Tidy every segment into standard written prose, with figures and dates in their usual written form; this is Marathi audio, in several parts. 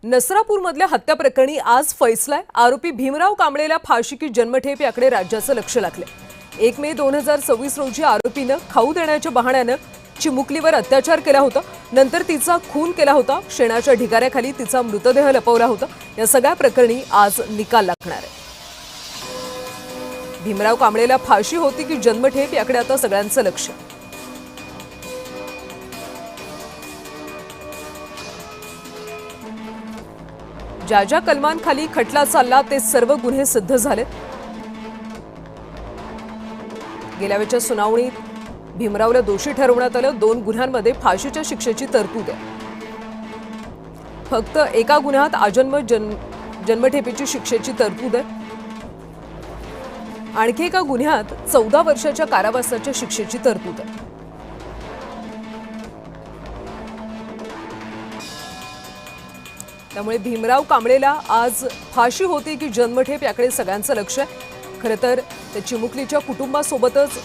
नसरापूरमधल्या हत्या प्रकरणी आज फैसला आहे। आरोपी भीमराव कांबळेला फाशी की जन्मठेप याकडे राज्याचं लक्ष लागले। 1 मे 2026 रोजी आरोपीनं खाऊ देण्याच्या बहाण्यानं चिमुकलीवर अत्याचार केला होता। नंतर तिचा खून केला होता। शेणाच्या ढिगाऱ्याखाली तिचा मृतदेह लपवला होता। या सगळ्या प्रकरणी आज निकाल लागणार आहे। भीमराव कांबळेला फाशी होती की जन्मठेप याकडे आता सगळ्यांचं लक्ष। ज्या ज्या कलमांखाली खटला चालला ते सर्व गुन्हे सिद्ध झाले। गेल्या वेळच्या सुनावणीत भीमरावला दोषी ठरवण्यात आलं। 2 गुन्ह्यांमध्ये फाशीच्या शिक्षेची तरतूद आहे। फक्त एका गुन्ह्यात आजन्म जन्मठेपेची शिक्षेची तरतूद आहे। आणखी एका गुन्ह्यात 14 वर्षाच्या कारावासाच्या शिक्षेची तरतूद आहे। त्यामुळे भीमराव कांबळेला आज फाशी होती की जन्मठेप याकडे सगळ्यांचं लक्ष आहे। खरं तर त्या चिमुकलीच्या कुटुंबासोबतच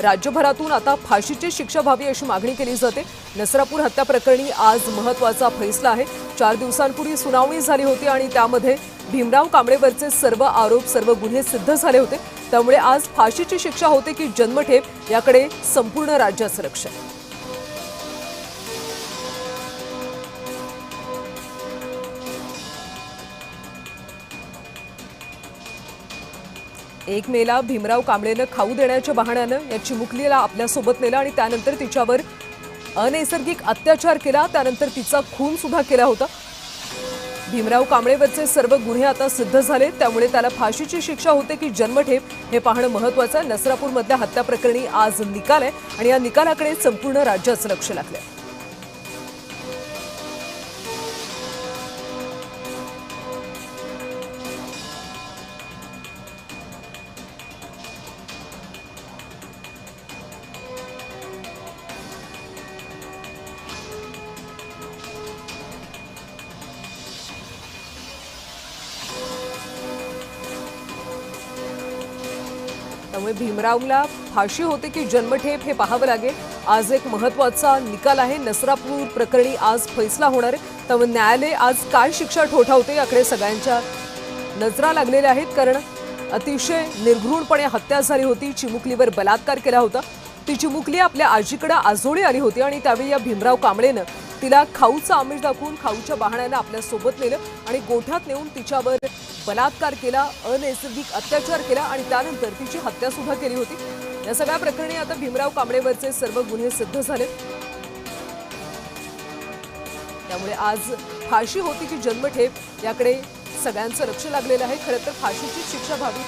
राज्यभरातून आता फाशीची शिक्षा व्हावी अशी मागणी केली जाते। नसरापूर हत्या प्रकरणी आज महत्त्वाचा फैसला आहे। 4 दिवसांपूर्वी सुनावणी झाली होती आणि त्यामध्ये भीमराव कांबळेवरचे सर्व आरोप सर्व गुन्हे सिद्ध झाले होते। त्यामुळे आज फाशीची शिक्षा होते की जन्मठेप याकडे संपूर्ण राज्याचं लक्ष आहे। 1 मेला भीमराव कांबळेनं खाऊ देण्याच्या बहाण्यानं या चिमुकलीला आपल्यासोबत नेलं आणि त्यानंतर तिच्यावर अनैसर्गिक अत्याचार केला। त्यानंतर तिचा खून सुद्धा केला होता। भीमराव कांबळेवरचे सर्व गुन्हे आता सिद्ध झाले। त्यामुळे त्याला फाशीची शिक्षा होते की जन्मठेप हे पाहणं महत्त्वाचं आहे। नसरापूरमधल्या हत्या प्रकरणी आज निकाल आहे आणि या निकालाकडे संपूर्ण राज्याचं लक्ष लागलंय। त्यामुळे भीमरावला फाशी होते की जन्मठेप हे पाहावं लागेल। आज एक महत्त्वाचा निकाल आहे। नसरापूर प्रकरणी आज फैसला होणार आहे। त्यामुळे न्यायालय आज काय शिक्षा ठोठावते याकडे सगळ्यांच्या नजरा लागलेल्या आहेत। कारण अतिशय निर्घृणपणे हत्या झाली होती। चिमुकलीवर बलात्कार केला होता। ती चिमुकली आपल्या आजीकडे आजोळी आली होती आणि त्यावेळी या भीमराव कांबळेनं तिला खाऊचं आमिष दाखवून खाऊच्या बहाण्यानं आपल्या सोबत नेलं आणि गोठ्यात नेऊन तिच्यावर बलात्कार केला, अनैसर्गिक अत्याचार केला आणि त्यानंतर तिची हत्या सुद्धा केली होती। या सगळ्या प्रकरणी आता भीमराव कांबळेवरचे सर्व गुन्हे सिद्ध झाले। त्यामुळे आज फाशी होती की जन्मठेप याकडे सगळ्यांचं लक्ष लागलेलं आहे। खरं तर फाशीची शिक्षा व्हावी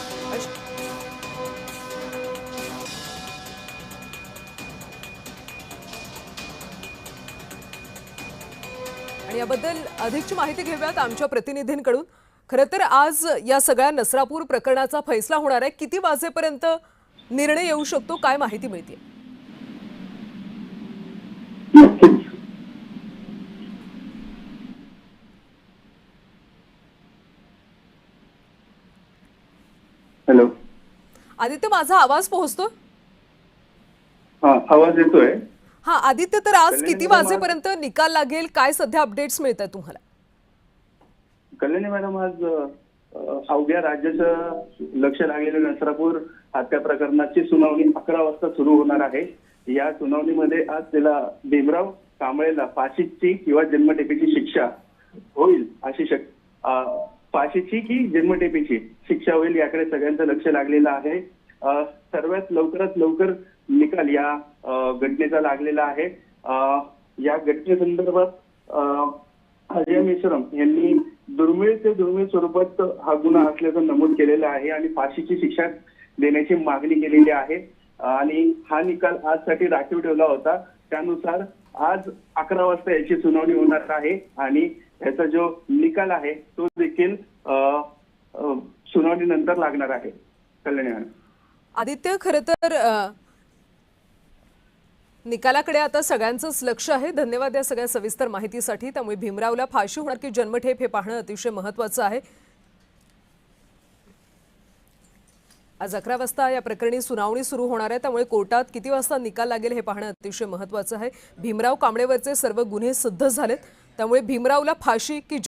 आणि याबद्दल अधिकची माहिती घेऊयात आमच्या प्रतिनिधींकडून। खरं तर आज या सगळ्या नसरापूर प्रकरणाचा फैसला होणार आहे। किती वाजेपर्यंत निर्णय येऊ शकतो, काय माहिती मिळते? हॅलो आदित्य, माझा आवाज पोहोचतो? आवाज येतोय? हा आदित्य, तर आज किती वाजेपर्यंत निकाल लागेल, काय सध्या अपडेट्स मिळतात तुम्हाला? कल्याणी मॅडम, आज अवघ्या राज्याचं लक्ष लागलेलं नसरापूर हत्या प्रकरणाची सुनावणी 11 वाजता सुरू होणार आहे। या सुनावणीमध्ये आज त्याला भीमराव कांबळेला फाशीची किंवा जन्मठेपेची शिक्षा होईल अशी फाशीची की जन्मठेपेची शिक्षा होईल याकडे सगळ्यांचं लक्ष लागलेलं आहे। सर्वात लवकरात लवकर निकाल या घटनेचा लागलेला आहे। या घटनेसंदर्भात अजय मेश्राम यांनी दुर्मिळ ते दुर्मिळ स्वरूपात हा गुन्हा असल्याचं नमूद केलेलं आहे आणि फाशीची शिक्षा देण्याची मागणी केलेली आहे आणि हा निकाल आजसाठी राखीव ठेवला होता। त्यानुसार आज 11 वाजता याची सुनावणी होणार आहे आणि याचा जो निकाल आहे तो देखील सुनावणीनंतर लागणार आहे। कल्याणी आदित्य, खरं तर निकालाकडे आता सगळ्यांचंच लक्ष आहे। धन्यवाद या सगळ्या सविस्तर माहितीसाठी। त्यामुळे भीमरावला फाशी होणार की जन्मठेप हे पाहणं अतिशय महत्त्वाचं आहे। आज 11 वाजता या प्रकरणी सुनावणी सुरू होणार आहे। त्यामुळे कोर्टात किती वाजता निकाल लागेल हे पाहणं अतिशय महत्त्वाचं आहे। भीमराव कांबळेवरचे सर्व गुन्हे सिद्ध झालेत। त्यामुळे भीमरावला फाशी की